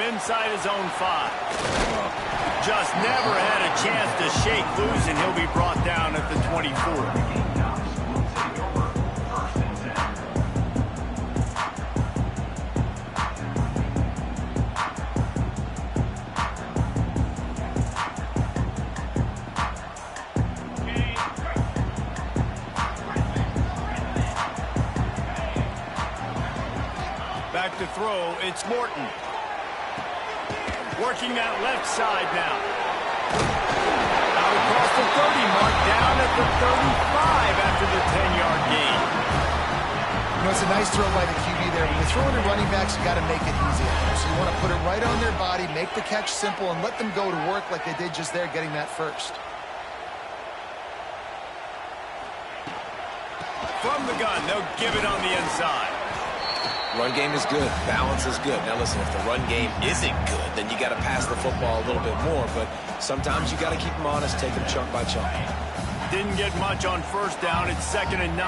inside his own 5. Just never had a chance to shake loose, and he'll be brought down at the 24. Back to throw, it's Morton. Working that left side now. Out across the 30 mark, down at the 35 after the 10-yard gain. You know, it's a nice throw by the QB there. When you're throwing to running backs, you got to make it easy. So you want to put it right on their body, make the catch simple, and let them go to work like they did just there, getting that first. From the gun, they'll give it on the inside. Run game is good. Balance is good. Now, listen, if the run game isn't good, then you got to pass the football a little bit more. But sometimes you got to keep them honest, take them chunk by chunk. Didn't get much on first down. It's 2nd and 9.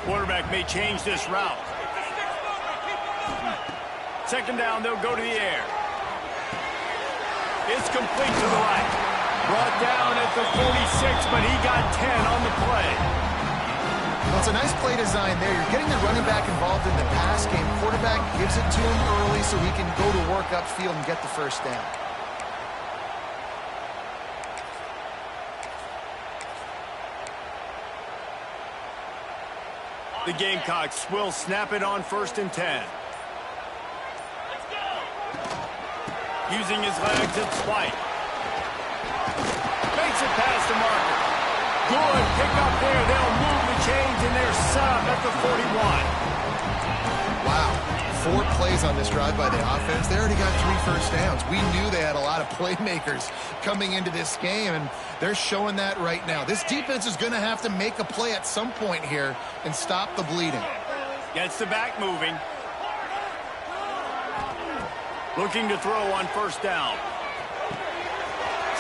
Quarterback may change this route. 2nd down, they'll go to the air. It's complete to the right. Brought down at the 46, but he got 10 on the play. Well, it's a nice play design there. You're getting the running back involved in the pass game. Quarterback gives it to him early so he can go to work upfield and get the first down. The Gamecocks will snap it on 1st and 10. Using his legs, it's White. Makes it past the marker. Good pick up there. They'll move the chains, and they're set up at the 41. Wow. 4 plays on this drive by the offense. They already got 3 first downs. We knew they had a lot of playmakers coming into this game, and they're showing that right now. This defense is going to have to make a play at some point here and stop the bleeding. Gets the back moving. Looking to throw on 1st down.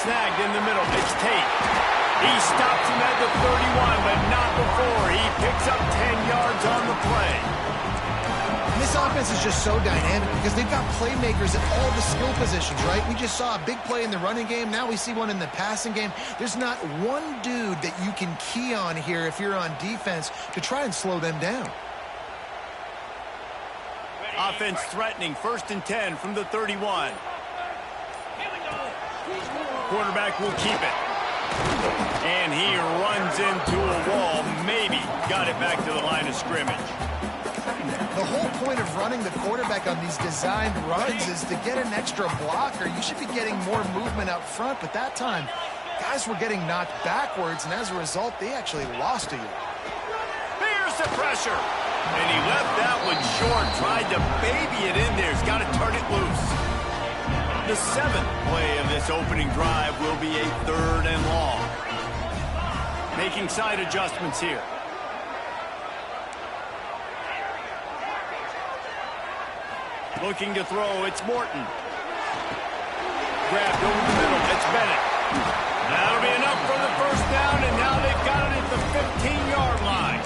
Snagged in the middle. It's Tate. He stops him at the 31, but not before. He picks up 10 yards on the play. And this offense is just so dynamic because they've got playmakers at all the skill positions, right? We just saw a big play in the running game. Now we see one in the passing game. There's not one dude that you can key on here if you're on defense to try and slow them down. Offense threatening, 1st and 10 from the 31. Quarterback will keep it. And he runs into a wall. Maybe got it back to the line of scrimmage. The whole point of running the quarterback on these designed runs is to get an extra blocker. You should be getting more movement up front, but that time, guys were getting knocked backwards, and as a result, they actually lost to you. Here's the pressure. And he left that one short, tried to baby it in there. He's got to turn it loose. The 7th play of this opening drive will be a 3rd and long. Making side adjustments here. Looking to throw, it's Morton. Grabbed over the middle, it's Bennett. That'll be enough for the 1st down, and now they've got it at the 15-yard line.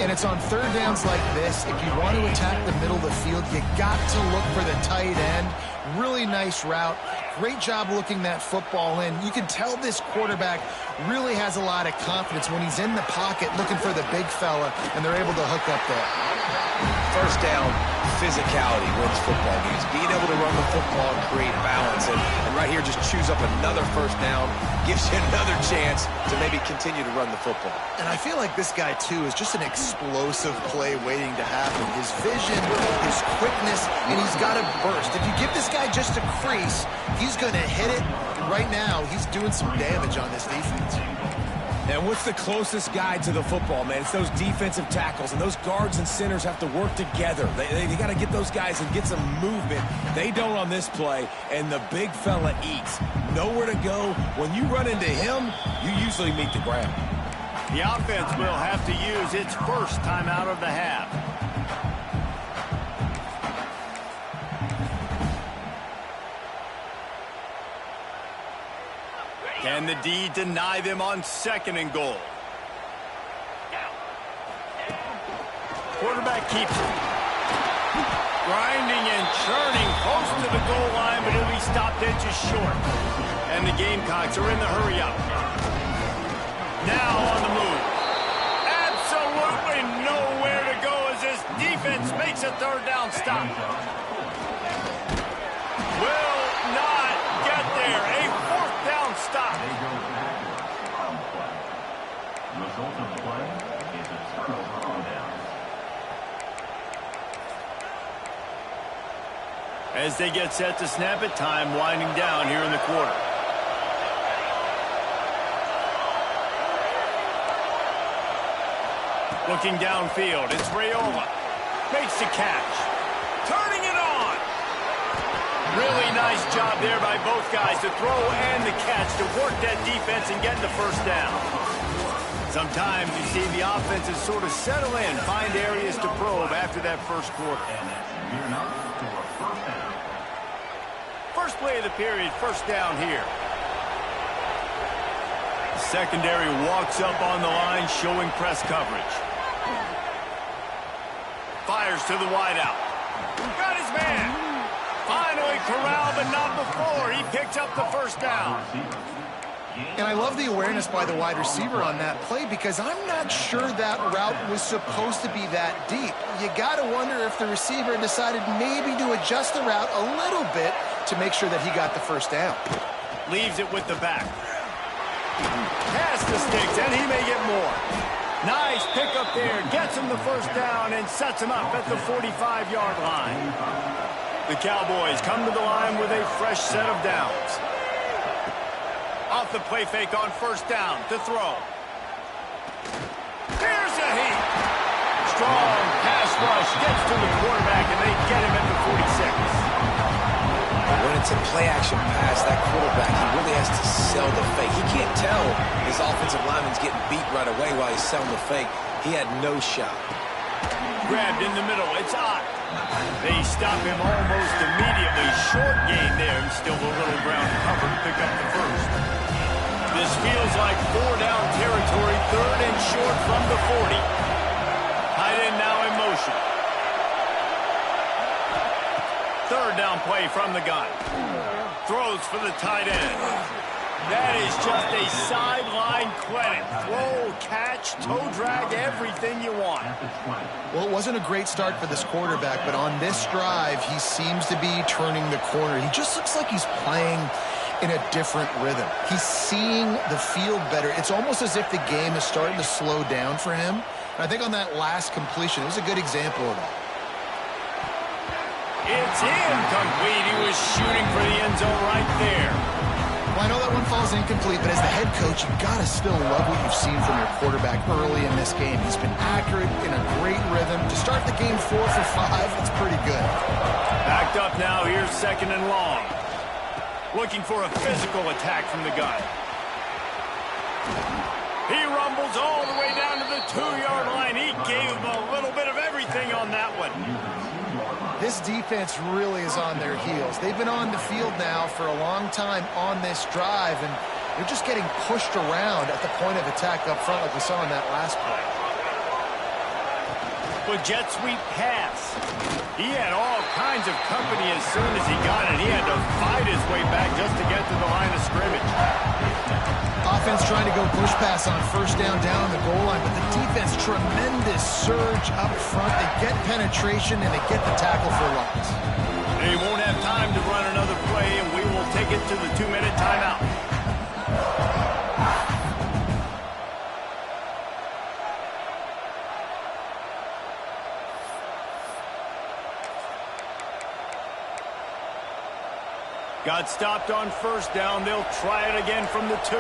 And it's on 3rd downs like this. If you want to attack the middle of the field, you got to look for the tight end. Really nice route. Great job looking that football in. You can tell this quarterback really has a lot of confidence when he's in the pocket looking for the big fella, and they're able to hook up there. 1st down, physicality wins football games. Being able to run the football and create balance. And right here, just choose up another 1st down. Gives you another chance to maybe continue to run the football. And I feel like this guy, too, is just an explosive play waiting to happen. His vision, his quickness, and he's got a burst. If you give this guy just a crease, he's going to hit it. And right now, he's doing some damage on this defense. And what's the closest guy to the football, man? It's those defensive tackles, and those guards and centers have to work together. They got to get those guys and get some movement. They don't on this play, and the big fella eats. Nowhere to go. When you run into him, you usually meet the ground. The offense will have to use its 1st timeout of the half. Can the D deny them on 2nd and goal? Quarterback keeps it. Grinding and churning close to the goal line, but he'll be stopped in just short. And the Gamecocks are in the hurry-up. Now on the move. Absolutely nowhere to go as this defense makes a third down stop. Will not get there. A fourth down stop. Result of the play is a turnover on down. As they get set to snap it, time winding down here in the quarter. Looking downfield, it's Raiola. Makes the catch. Turning it on. Really nice job there by both guys to throw and the catch to work that defense and get the first down. Sometimes you see the offenses sort of settle in, find areas to probe after that first quarter. First play of the period, first down here. The secondary walks up on the line, showing press coverage. Fires to the wideout. Got his man. Finally corralled, but not before. He picked up the first down. And I love the awareness by the wide receiver on that play because I'm not sure that route was supposed to be that deep. You got to wonder if the receiver decided maybe to adjust the route a little bit to make sure that he got the first down. Leaves it with the back. Past the sticks, and he may get more. Nice pickup there. Gets him the first down and sets him up at the 45-yard line. The Cowboys come to the line with a fresh set of downs. Off the play fake on first down to throw. Here's a heat. Strong pass rush gets to the quarterback, and they get him at the 46. When it's a play-action pass, that quarterback, he really has to sell the fake. He can't tell his offensive lineman's getting beat right away while he's selling the fake. He had no shot. Grabbed in the middle. It's Ott. They stop him almost immediately. Short gain there, and still a little ground cover to pick up the first. This feels like four-down territory, third and short from the 40. Tight end now in motion. Third down play from the gun. Throws for the tight end. That is just a sideline credit. Throw, catch, toe drag, everything you want. Well, it wasn't a great start for this quarterback, but on this drive, he seems to be turning the corner. He just looks like he's playing in a different rhythm. He's seeing the field better. It's almost as if the game is starting to slow down for him. And I think on that last completion, it was a good example of that. It's incomplete. He was shooting for the end zone right there. Well, I know that one falls incomplete, but as the head coach, you've got to still love what you've seen from your quarterback early in this game. He's been accurate, in a great rhythm. To start the game 4 for 5, that's pretty good. Backed up now. Here's second and long. Looking for a physical attack from the gun. He rumbles all the way down to the 2-yard line. He gave him a little bit of everything on that one. This defense really is on their heels. They've been on the field now for a long time on this drive, and they're just getting pushed around at the point of attack up front like we saw in that last play. But jet sweep pass. He had all kinds of company as soon as he got it. He had to fight his way back just to get to the line of scrimmage. Offense trying to go push pass on first down on the goal line, but the defense, tremendous surge up front. They get penetration, and they get the tackle for loss. They won't have time to run another play, and we will take it to the 2-minute timeout. Got stopped on first down. They'll try it again from the 2.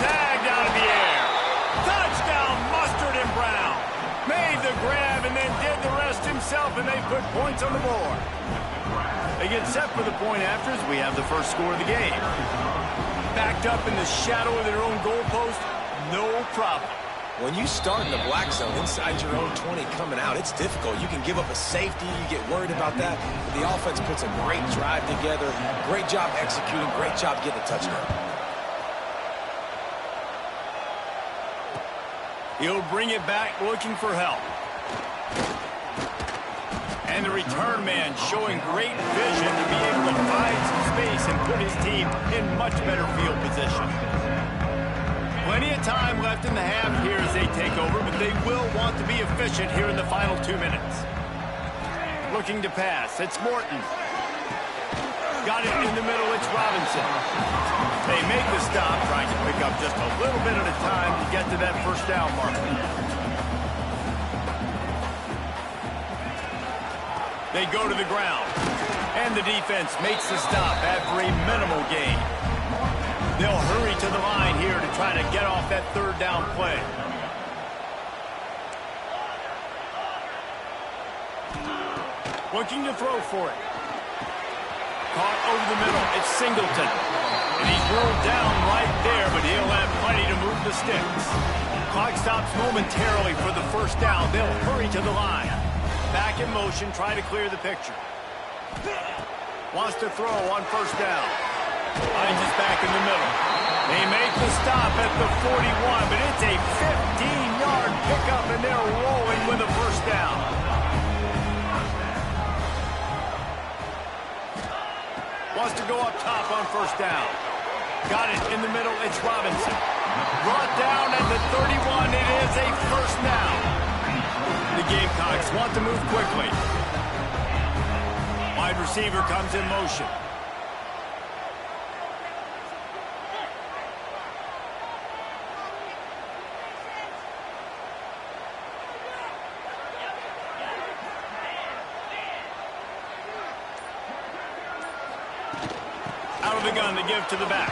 Snagged out of the air. Touchdown, Mustard and Brown. Made the grab and then did the rest himself, and they put points on the board. They get set for the point after as we have the first score of the game. Backed up in the shadow of their own goalpost, no problem. When you start in the black zone inside your own 20 coming out, it's difficult. You can give up a safety. You get worried about that. But the offense puts a great drive together. Great job executing. Great job getting a touchdown. He'll bring it back looking for help. And the return man showing great vision to be able to find some space and put his team in much better field position. Plenty of time left in the half here as they take over, but they will want to be efficient here in the final 2 minutes. Looking to pass. It's Morton. Got it in the middle. It's Robinson. They make the stop, trying to pick up just a little bit at a time to get to that first down marker. They go to the ground, and the defense makes the stop after a minimal gain. They'll hurry to the line here to try to get off that third down play. Looking to throw for it. Caught over the middle. It's Singleton. And he's rolled down right there, but he'll have plenty to move the sticks. Clock stops momentarily for the first down. They'll hurry to the line. Back in motion, try to clear the picture. Wants to throw on first down. Finds us back in the middle. They make the stop at the 41, but it's a 15-yard pickup, and they're rolling with a first down. Wants to go up top on first down. Got it in the middle. It's Robinson. Brought down at the 31. It is a first down. The Gamecocks want to move quickly. Wide receiver comes in motion. Out of the gun to give to the back.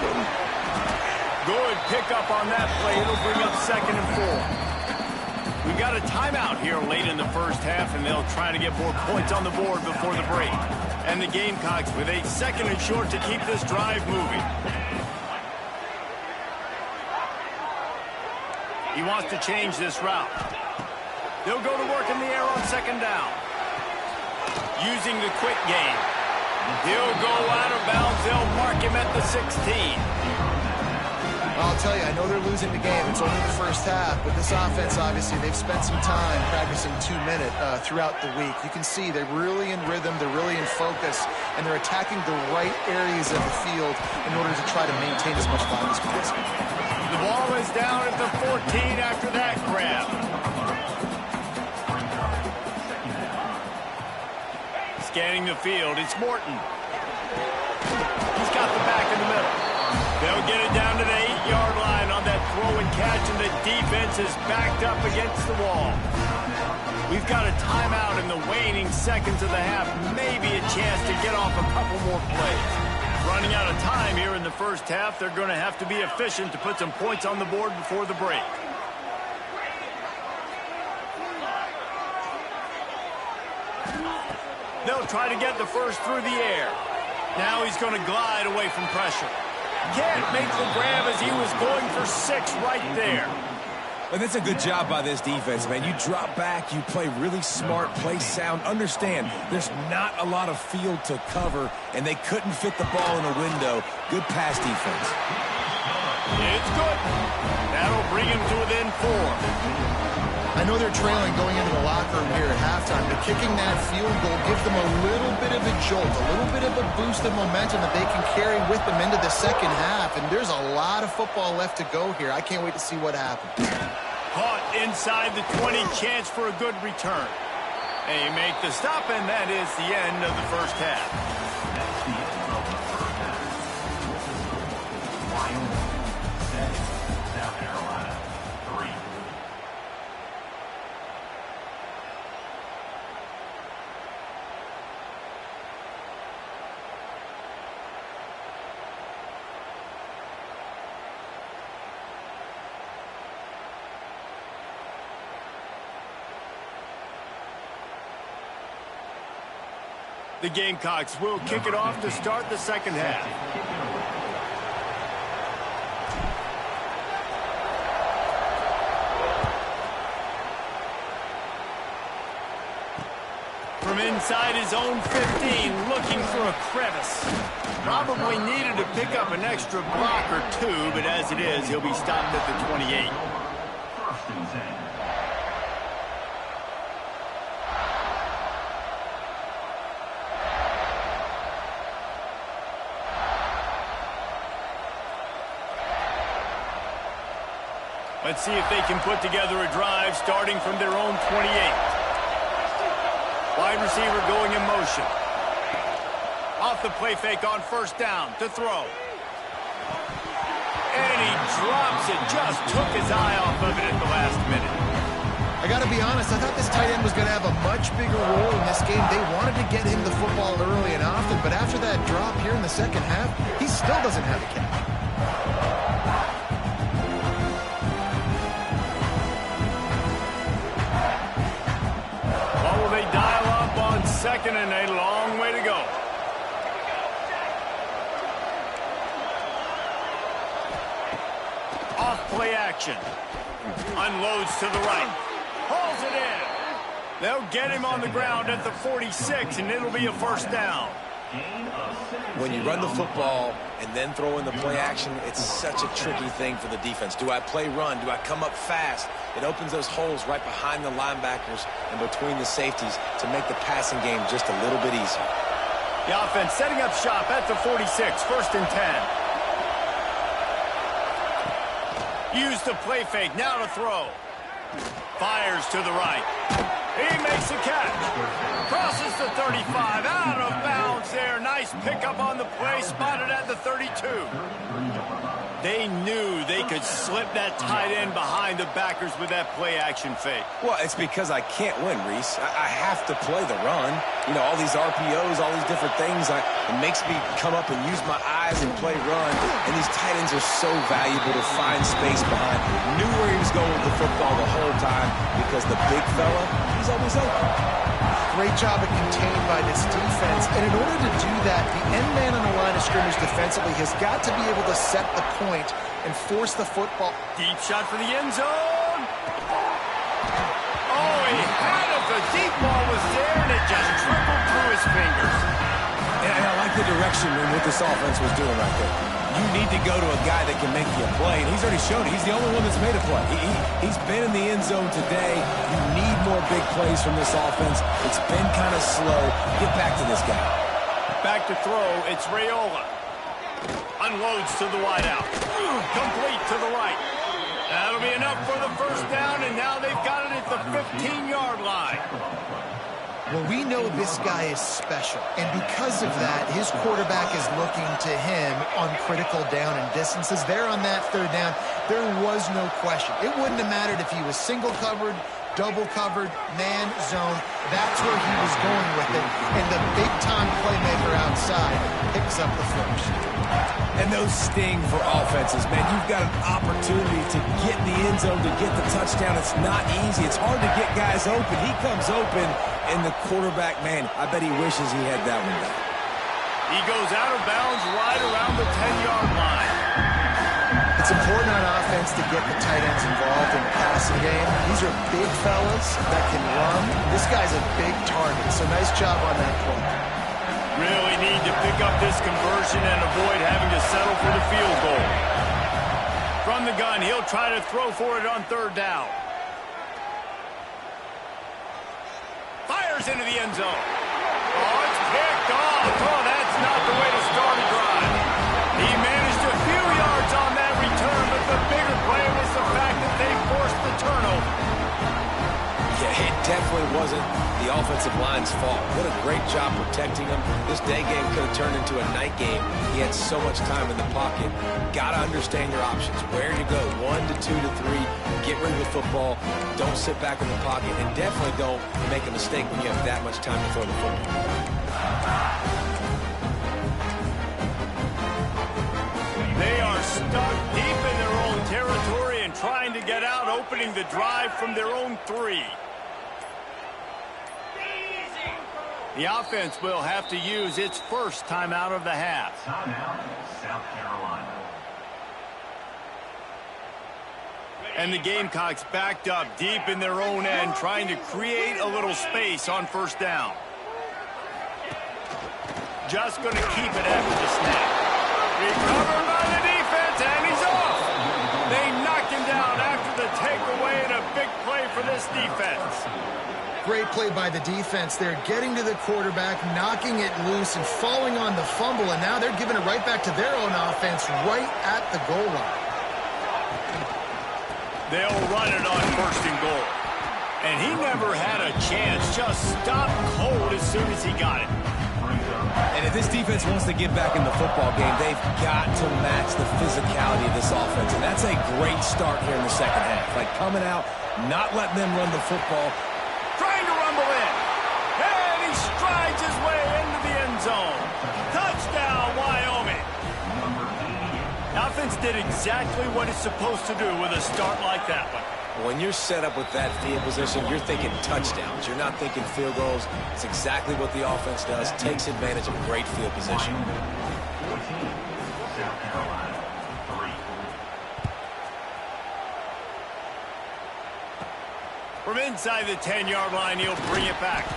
Good pickup on that play. It'll bring up 2nd and 4. We've got a timeout here late in the first half, and they'll try to get more points on the board before the break. And the Gamecocks with a 2nd and short to keep this drive moving. He wants to change this route. They'll go to work in the air on 2nd down. Using the quick game. He'll go out of bounds. They'll mark him at the 16. I'll tell you, I know they're losing the game. It's only the first half, but this offense, obviously, they've spent some time practicing 2-minute throughout the week. You can see they're really in rhythm, they're really in focus, and they're attacking the right areas of the field in order to try to maintain as much volume as possible. The ball is down at the 14 after that grab. Scanning the field, it's Morton. He's got the back in the middle. They'll get it down to the 8-yard line on that throw and catch, and the defense is backed up against the wall. We've got a timeout in the waning seconds of the half. Maybe a chance to get off a couple more plays. Running out of time here in the first half. They're going to have to be efficient to put some points on the board before the break. They'll try to get the first through the air. Now he's going to glide away from pressure. Can't make the grab as he was going for 6 right there. But that's a good job by this defense, man. You drop back, you play really smart, play sound. Understand, there's not a lot of field to cover, and they couldn't fit the ball in a window. Good pass defense. It's good. That'll bring him to within 4. I know they're trailing going into the locker room here at halftime, but kicking that field goal gives them a little bit of a jolt, a little bit of a boost of momentum that they can carry with them into the second half, and there's a lot of football left to go here. I can't wait to see what happens. Caught inside the 20, chance for a good return. They make the stop, and that is the end of the first half. Wyoming 6, South Carolina 3. The Gamecocks will kick it off to start the second half. inside his own 15, looking for a crevice. Probably needed to pick up an extra block or two, but as it is, he'll be stopped at the 28. First and 10. Let's see if they can put together a drive starting from their own 28. Wide receiver going in motion. Off the play fake on first down to throw. And he drops it. Just took his eye off of it at the last minute. I got to be honest, I thought this tight end was going to have a much bigger role in this game. They wanted to get him the football early and often, but after that drop here in the second half, he still doesn't have a catch. They dial up on second and a long way to go. Off play action. Unloads to the right. Hauls it in. They'll get him on the ground at the 46, and it'll be a first down. When you run the football and then throw in the play action, it's such a tricky thing for the defense. Do I play run? Do I come up fast? It opens those holes right behind the linebackers and between the safeties to make the passing game just a little bit easier. The offense setting up shop at the 46, first and 10. Use the play fake, now to throw. Fires to the right. He makes a catch. Crosses the 35, out of bounds there. Nice pickup on the play, spotted at the 32. They knew they could slip that tight end behind the backers with that play action fake. Well, it's because I can't win, Reese. I have to play the run. You know, all these RPOs, all these different things. It makes me come up and use my eyes and play run. And these tight ends are so valuable to find space behind. Knew where he was going with the football the whole time because the big fella, he's always open. Great job of contained by this defense. And in order to do that, the end man on the line of scrimmage defensively has got to be able to set the point and force the football. Deep shot for the end zone. Oh, he had it. The deep ball was there, and it just trickled through his fingers. And I like the direction and what this offense was doing right there. You need to go to a guy that can make you a play, and he's already shown it. He's the only one that's made a play. He's been in the end zone today. You need more big plays from this offense. It's been kind of slow. Get back to this guy. Back to throw, it's Raiola. Unloads to the wideout. Complete to the right. That'll be enough for the first down, and now they've got it at the 15-yard line. Well, we know this guy is special, and because of that, his quarterback is looking to him on critical down and distances. There on that third down, there was no question. It wouldn't have mattered if he was single covered, double covered, man, zone. That's where he was going with it, and the big-time playmaker outside picks up the first. And those sting for offenses, man. You've got an opportunity to get in the end zone, to get the touchdown. It's not easy. It's hard to get guys open. He comes open, and the quarterback, man, I bet he wishes he had that one back. He goes out of bounds right around the 10-yard line. It's important on offense to get the tight ends involved in the passing game. These are big fellas that can run. This guy's a big target, so nice job on that play. Really need to pick up this conversion and avoid having to settle for the field goal. From the gun, he'll try to throw for it on third down. Fires into the end zone. Oh, it's picked off. Oh, that's not the way to start a drive. He managed a few yards on that return, but the bigger play was the fact that they forced the turnover. Yeah, it definitely wasn't the offensive line's fault. What a great job protecting him. This day game could have turned into a night game. He had so much time in the pocket. Got to understand your options. Where to go, 1 to 2 to 3. Get rid of the football. Don't sit back in the pocket. And definitely don't make a mistake when you have that much time to throw the football. They are stuck deep in their own territory and trying to get out, opening the drive from their own 3. The offense will have to use its first timeout of the half. Timeout, South Carolina. And the Gamecocks backed up deep in their own end, trying to create a little space on first down. just going to keep it after the snap. Recovered by the defense, and he's off. They knocked him down after the takeaway, and a big play for this defense. Great play by the defense. They're getting to the quarterback, knocking it loose, and falling on the fumble, and now they're giving it right back to their own offense right at the goal line. They'll run it on 1st and goal. And he never had a chance, just stopped cold as soon as he got it. And if this defense wants to get back in the football game, they've got to match the physicality of this offense. And that's a great start here in the second half. Like coming out, not letting them run the football. Trying to rumble in. And he strides his way into the end zone. Touchdown, Wyoming. The offense did exactly what it's supposed to do with a start like that one. When you're set up with that field position, you're thinking touchdowns. You're not thinking field goals. It's exactly what the offense does. Takes advantage of great field position. 14, South Carolina, 3. From inside the 10-yard line, he'll bring it back.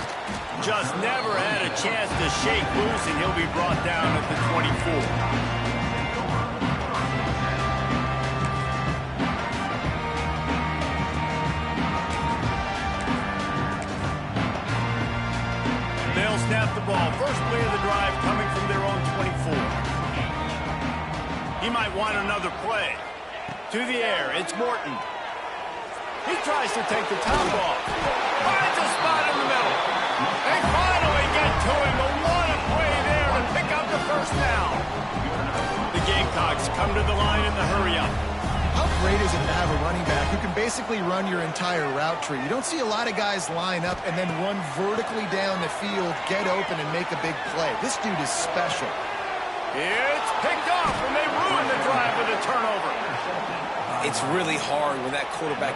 Just never had a chance to shake loose, and he'll be brought down at the 24. They'll snap the ball. First play of the drive coming from their own 24. He might want another play. To the air, it's Morton. He tries to take the top off. Finds a spot in the middle. They finally get to him, but what a play there to pick up the first down. The Gamecocks come to the line in the hurry-up. How great is it to have a running back who can basically run your entire route tree? You don't see a lot of guys line up and then run vertically down the field, get open, and make a big play. This dude is special. It's picked off, and they ruin the drive with a turnover. It's really hard when that quarterback